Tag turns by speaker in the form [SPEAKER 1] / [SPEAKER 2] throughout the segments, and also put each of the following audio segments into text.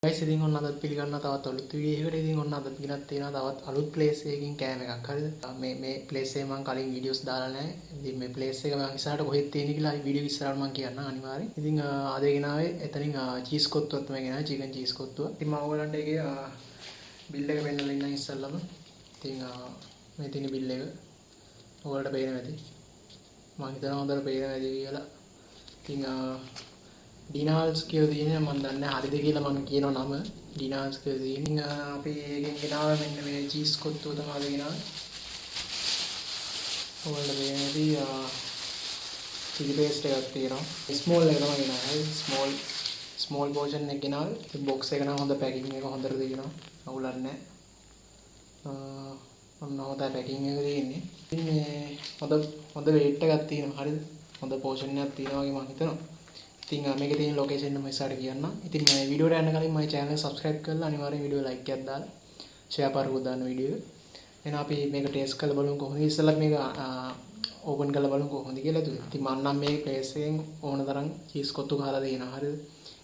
[SPEAKER 1] guys ඉතින් ඔන්න අදත් පිළිගන්න තවත් අලුත් වීඩියෝ එකකට. ඉතින් ඔන්න අදත් ගෙනත් තියෙනවා තවත් අලුත් ප්ලේස් එකකින් කෑම එකක්. හරිද? මේ ප්ලේස් එකේ මම කලින් වීඩියෝස් දාලා නැහැ. ඉතින් මේ ප්ලේස් එක මම ඉස්සරහට කොහෙද තියෙන්නේ කියලා වීඩියෝ ඉස්සරහට මම කියන්නම් අනිවාර්යෙන්. ඉතින් අද ගෙනාවේ එතනින් චීස් කොත්තුවක් තමයි ගෙනාවේ, චිකන් චීස් කොත්තුව. ඉතින් මම ඔයගලන්ට ඒකේ බිල් එක පෙන්නලා ඉන්න ඉස්සෙල්ලම. ඉතින් මේ තියෙන බිල් එක ඔයාලට පේනවා ඇති. මම හිතනවා හොඳට පේනවා ඇති කියලා. ඉතින් ඩිනාල්ස් කියලා තියෙනවා මම දන්නේ නැහැ හරිද කියලා මම කියනවා නම ඩිනාල්ස් කියලා තියෙනවා. අපි ඒකෙන් ගෙනාවා මෙන්න මේ චීස් කොත්තුව තමයි අපි ගෙනාවේ. ඔයාලට මේකදී චිලි පේස්ට් එකක් තියෙනවා. ස්මෝල් එක තමයි ගෙනාවේ. ස්මෝල් පෝෂන් එක ගෙනාවේ. ඉතින් බොක්ස් එක නම් හොඳ පැකිං එක හොඳට තියෙනවා. අවුලක් නැහැ. ඔන්න හොඳ පැකිං එක තියෙන්නේ. ඉතින් මේ හොඳ වේට් එකක් තියෙනවා. හරිද? හොඳ පෝෂන් එකක් තියෙනවා වගේ මම හිතනවා. ඉතින් මේකේ තියෙන ලොකේෂන් එක මම ඉස්සරහට කියන්නම්. ඉතින් මේ වීඩියෝට යන්න කලින් මගේ channel එක subscribe කරලා අනිවාර්යෙන් වීඩියෝ like එකක් දාලා share පාරකුත් දාන්න වීඩියෝ එක. එහෙනම් අපි මේක ටෙස්ට් කරලා බලමු කොහොමද. ඉස්සෙල්ලා මේක ඕපන් කරලා බලමු කොහොමද කියලා දුන්නා. ඉතින් මම නම් මේ ප්ලේස් එකෙන් ඕන තරම් චීස් කොත්තු ගහලා දෙනවා. හරිද?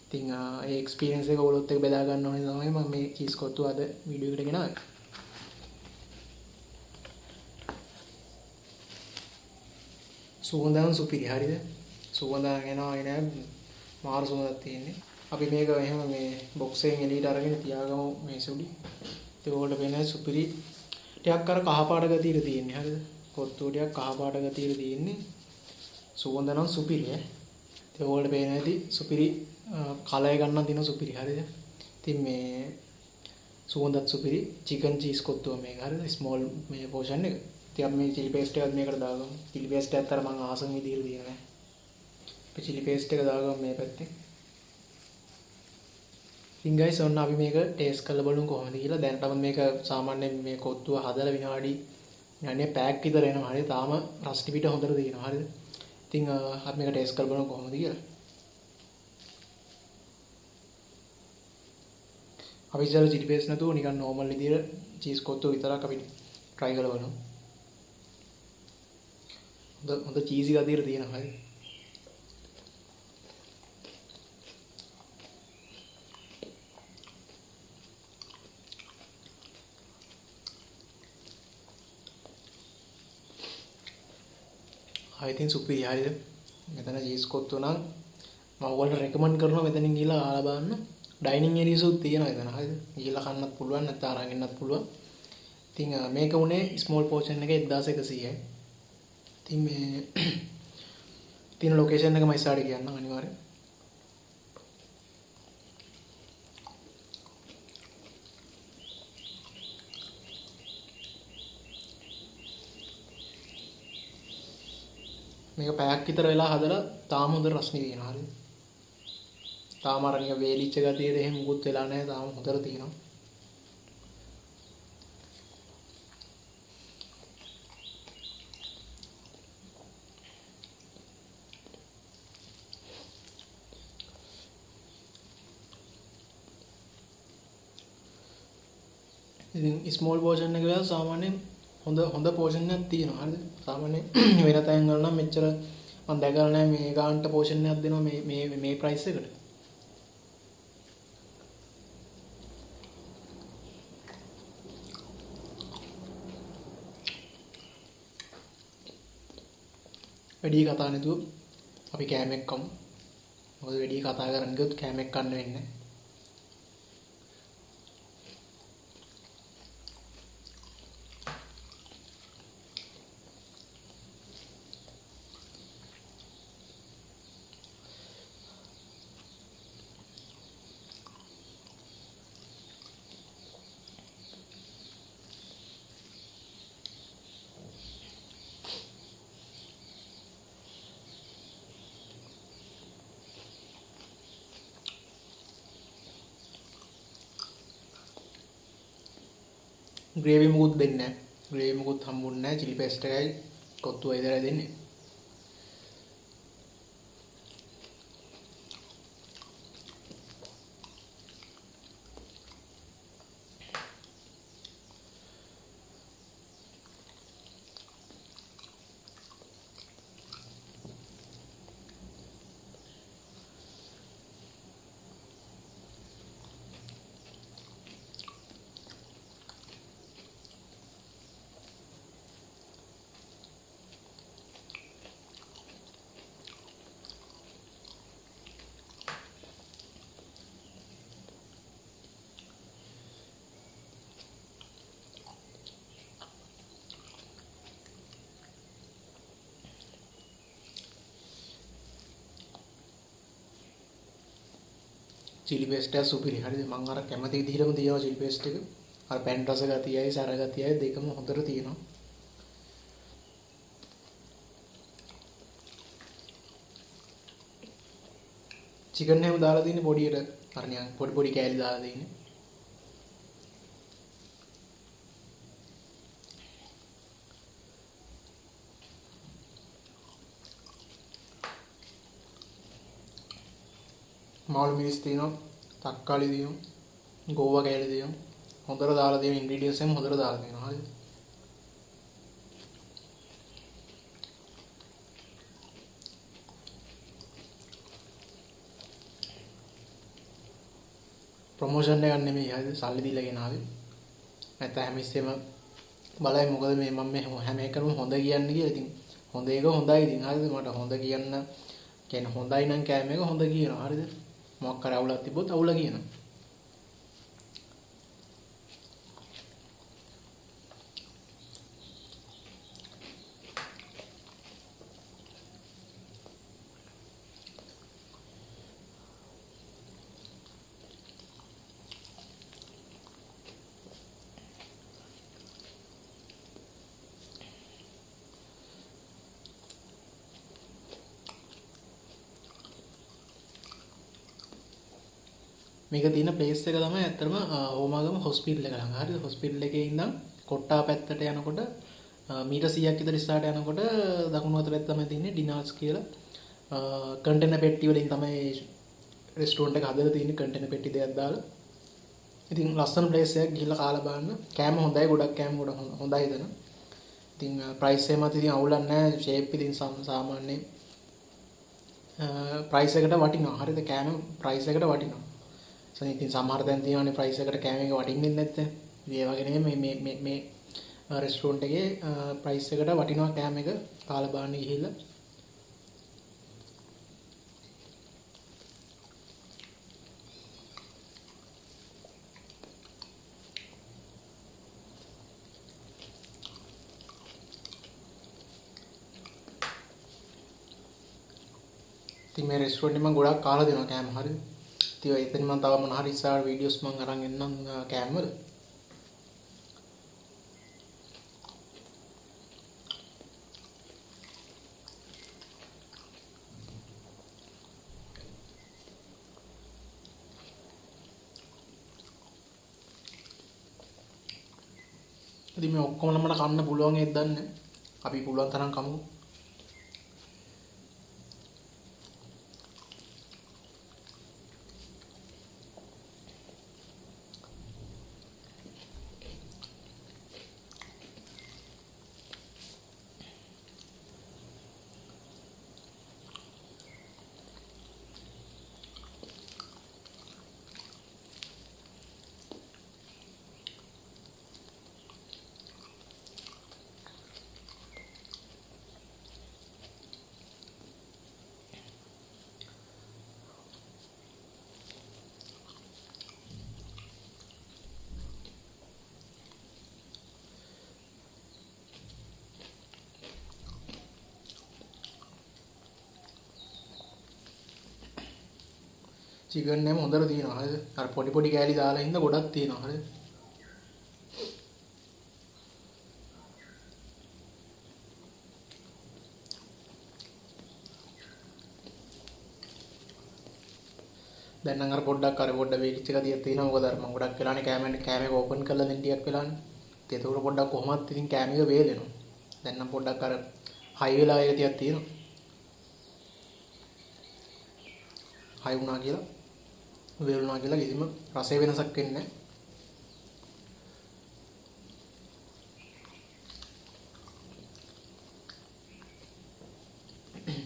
[SPEAKER 1] ඉතින් ඒ එක්ස්පීරියන්ස් එක ඔයගොල්ලොත් එක්ක බෙදා ගන්න ඕනේ තමයි මම මේ චීස් කොත්තු අද වීඩියෝ එකට ගෙනාවේ. සුවඳන් සුපිරි. හරිද? සුවඳන් එනවා නේද? මාර සුවඳක් තියෙන්නේ. අපි මේක එහෙම මේ බොක්ස් එකෙන් එළියට අරගෙන තියාගමු මේ සුඩි. ඒක වලට වෙන සුපිරි ටිකක් අර කහ පාට ගතියට තියෙන්නේ. හරිද? කොත්තු ටිකක් කහ පාට ගතියට තියෙන්නේ. සුවඳ නම් සුපිරි ඈ. ඒක වලට පේන ඇති සුපිරි කලය ගන්න දින සුපිරි. හරිද? ඉතින් මේ සුවඳත් සුපිරි චිකන් චීස් කොත්තුව මේක. හරිද? ස්මෝල් මේ පෝෂන් එක. ඉතින් අපි මේ චිලි පේස්ට් එකත් මේකට දාගමු. චිලි පේස්ට් එකත් අර මම ආසම විදිහට දිනනවා. අපි චිලි පේස්ට් එක දාගමු මේ පැත්තේ. ඉතින් guys ඔන්න අපි මේක ටේස්ට් කරලා බලමු කොහොමද කියලා. දැනටම මේක සාමාන්‍යයෙන් මේ කොත්තුව හදලා විනාඩි යන්නේ පැයක් විතර එනවා. හරිද? තාම රස්ටි පිට හොඳට තියෙනවා. හරිද? ඉතින් අපි මේක ටේස්ට් කරලා බලමු කොහොමද කියලා. අපි ඉස්සෙල්ලා චිලි පේස්ට් නැතුව නිකන් normal විදිහට චීස් කොත්තුව විතරක් අපි try කරලා බලමු. හොඳ චීසි ගතියට තියෙනවා. හරිද? ඉතින් සුපිරි. හරිද? මෙතන චීස් කොත්තු නම් මම ඔයාලට රෙකමන්ඩ් කරනවා මෙතනින් ගිහලා ආලා බලන්න. ඩයිනින් ඒරියාස් උත් තියෙනවා එතන. හරිද? ගිහලා කන්නත් පුළුවන් නැත්නම් අරන් එන්නත් පුළුවන්. ඉතින් මේක උනේ ස්මෝල් පෝෂන් එකේ 1100යි. ඉතින් මේ තියෙන ලොකේෂන් එක මම ඉස්සරහට කියන්නම් අනිවාර්යෙන්. මේක පැයක් විතර වෙලා හදලා තාම හොඳ රසණි තියෙනවා. හරිද? තාම අර නික වේලිච්ච ගතියද එහෙම මුකුත් වෙලා නැහැ. තාම හොඳට තියෙනවා. ඉතින් ස්මෝල් පෝෂන් එක වල සාමාන්‍යයෙන් හොඳ පෝෂන් එකක් තියෙනවා. හරිද? සාමාන්‍යයෙන් වෙන තැන් වල නම් මෙච්චර මම දැකලා නැහැ මේ ගානට පෝෂන් එකක් දෙනවා මේ ප්‍රයිස් එකට. වැඩි කතා නැතුව අපි කෑමක් කමු. මොකද වැඩි කතා කරන්න ගියොත් කෑමක් කන්න වෙන්නේ නැහැ. ග්‍රේවි මුකුත් දෙන්නේ නැහැ. ග්‍රේවි මුකුත් හම්බුන්නේ නැහැ. චිලි පේස්ට් එකයි කොත්තුවයි විතරයි දෙන්නේ. chili paste එක සුපිරි. හරිද? මම අර කැමති විදිහටම තියනවා chili paste එක. අර පැන් රස ගතියයි සර ගතියයි දෙකම හොඳට තියෙනවා. chicken හැම දාලා තියෙන්නේ පොඩියට. අර නිකන් පොඩි පොඩි කෑලි දාලා තියෙන්නේ. මාළු මිරිස් තියෙනවා, තක්කාලි තියෙනවා, ගෝවා කෑලි තියෙනවා. හොඳට දාලා තියෙන ඉන්ග්‍රීඩියන්ට්ස් හැම හොඳට දාලා තියෙනවා. හරිද? ප්‍රොමෝෂන් එකක් නෙමෙයි. හරිද? සල්ලි දීලා ගෙනාවේ. නැත්නම් හැමස්සෙම බලයි මොකද මේ මම මේ හැම එකම හොඳ කියන්නේ කියලා. ඉතින් හොඳ එක හොඳයි. ඉතින් හරිද? මට හොඳ කියන්න කියන්නේ හොඳයි නම් කෑම එක හොඳ කියනවා. හරිද? මොකක් කර අවුලක් තිබ්බොත් අවුල කියනවා. මේක තියෙන ප්ලේස් එක තමයි ඇත්තටම ඕමාගම හොස්පිටල් එක ළඟ. හරිද? හොස්පිටල් එකේ ඉඳන් කොට්ටා පැත්තට යනකොට මීටර් 100ක් විතර ඉස්සරහට යනකොට දකුණු අත පැත්ත තමයි තියෙන්නේ ඩිනාර්ස් කියලා. කන්ටේනර් පෙට්ටි වලින් තමයි රෙස්ටුරන්ට් එක හදලා තියෙන්නේ කන්ටේනර් පෙට්ටි දෙකක් දාලා. ඉතින් ලස්සන ප්ලේස් එකක් ගිහිල්ලා කාලා බලන්න. කෑම හොඳයි, ගොඩක් කෑම හොඳයි එතන. ඉතින් ප්‍රයිස් එකමත් ඉතින් අවුලක් නැහැ. ෂේප් ඉතින් සාමාන්‍ය ප්‍රයිස් එකට වටිනවා. හරිද? කෑම ප්‍රයිස් එකට වටිනවා. ඉතින් සමහර දැන් තියෙනවානේ ප්‍රයිස් එකට කෑම එක වටින්නේ නැත්නම්. ඉතින් ඒ වගේ නෙමෙයි මේ රෙස්ටුරන්ට් එකේ ප්‍රයිස් එකට වටිනවා කෑම එක කාලා බලන්න ගිහිල්ලා. ඉතින් මේ රෙස්ටුරන්ට් එකේ මම ගොඩාක් කාලා දෙනවා කෑම. හරිද? ඉතින් එතන මම තව මොන හරි ඉස්සරහ වීඩියෝස් මම අරන් එන්නම් කෑම වල. ඉතින් මේ ඔක්කොම මට කන්න පුළුවන් ඒත් දන්නේ. අපි පුළුවන් තරම් කමු. චිකන් නෑම හොඳට තියෙනවා. හරිද? අර පොඩි පොඩි කෑලි දාලා ඉන්න ගොඩක් තියෙනවා. හරිද? දැන් නම් අර පොඩ්ඩක් වේලිච්ච ගතියක් තියෙනවා. මොකද අර මම ගොඩක් වෙලානේ කෑම එක ඕපන් කරලා දෙන්න ටිකක් වෙලානේ. ඒක උඩ පොඩ්ඩක් කොහොමත් ඉතින් කෑම එක වේලෙනවා. දැන් නම් පොඩ්ඩක් අර හයි වෙලා ඒක ටිකක් තියෙනවා. හයි වුණා කියලා වේලුණා කියලා කිසිම රස වෙනසක් වෙන්නේ නැහැ.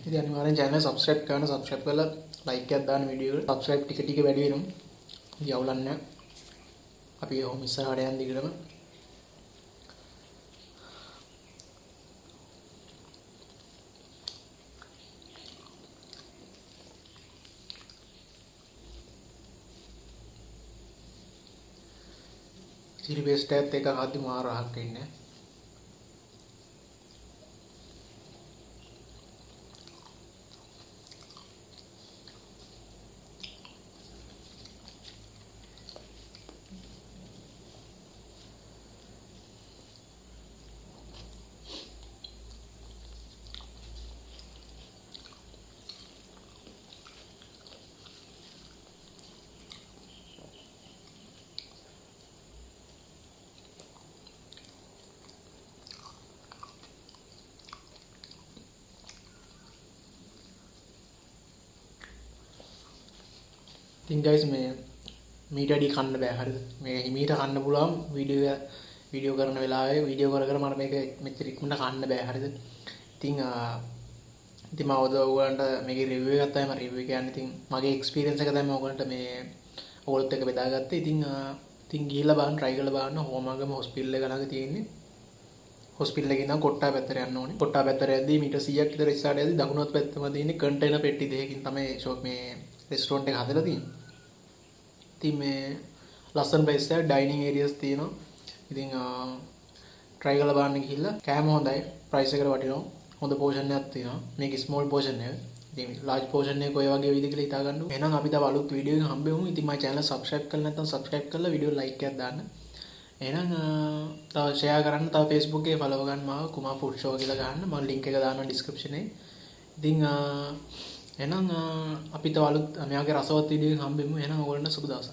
[SPEAKER 1] ඉතින් අනිවාර්යෙන් channel subscribe කරලා like එකක් දාන්න වීඩියෝ එකට. subscribe ටික වැඩි වෙනවා. ඉතින් අවුලක් නැහැ. අපි ඔහොම ඉස්සරහට යන්න දිගටම chili paste එකත් එක අද්දි මාර රහක් ඉන්නේ. ඉතින් guys මේ මීට වැඩි කන්න බෑ හරිද? මේක හිමීට කන්න පුළුවන් වීඩියෝ කරන වෙලාවේ වීඩියෝ කර මට මේක මෙච්චර ඉක්මනට කන්න බෑ හරිද? ඉතින් මම ඔයගොල්ලන්ට මේකේ රිවිව් එකක් තමයි මම රිවිව් එක කියන්නේ. ඉතින් මගේ එක්ස්පීරියන්ස් එක තමයි ඔයගොල්ලන්ට මේ ඔයගොල්ලොත් එක්ක බෙදාගත්තේ. ඉතින් ගිහිල්ලා බලන්න try කරලා බලන්න හෝමාගම හොස්පිටල් එක ළඟ තියෙන්නේ. හොස්පිටල් එකේ ඉඳන් කොට්ටා පැත්තට යන්න ඕනේ. කොට්ටා පැත්තට යද්දී මීටර් 100ක් විතර ඉස්සරහට යද්දී දකුණුත් පැත්තම තියෙන්නේ කන්ටේනර් පෙට්ටි දෙකකින් තමයි මේ රෙස්ටෝරන්ට් එක හදලා තියෙන්නේ. ඉතින් මේ ලස්සන ප්ලේස් එක ඩයිනින් ඒරියාස් තියෙනවා. ඉතින් try කරලා බලන්න ගිහිල්ලා කෑම හොඳයි. price එකට වටිනවා. හොඳ පෝෂන් එකක් තියෙනවා. මේක small portion එක. ඉතින් large portion එක ඔය වගේ වේවිද කියලා හිතා ගන්න. එහෙනම් අපි තව අලුත් වීඩියෝ එකකින් හම්බෙමු. ඉතින් my channel subscribe කරලා නැත්නම් subscribe කරලා වීඩියෝ like එකක් දාන්න. එහෙනම් තව share කරන්න, තව Facebook එකේ follow ගන්න මාව කුමා food show කියලා ගන්න. මම link එක දානවා description එකේ. ඉතින් එහෙනම් අපි තව අලුත් මේ වගේ රසවත් වීඩියෝ එකකින් හම්බෙමු. එහෙනම් ඔයගොල්ලන්ට සුබ දවසක්.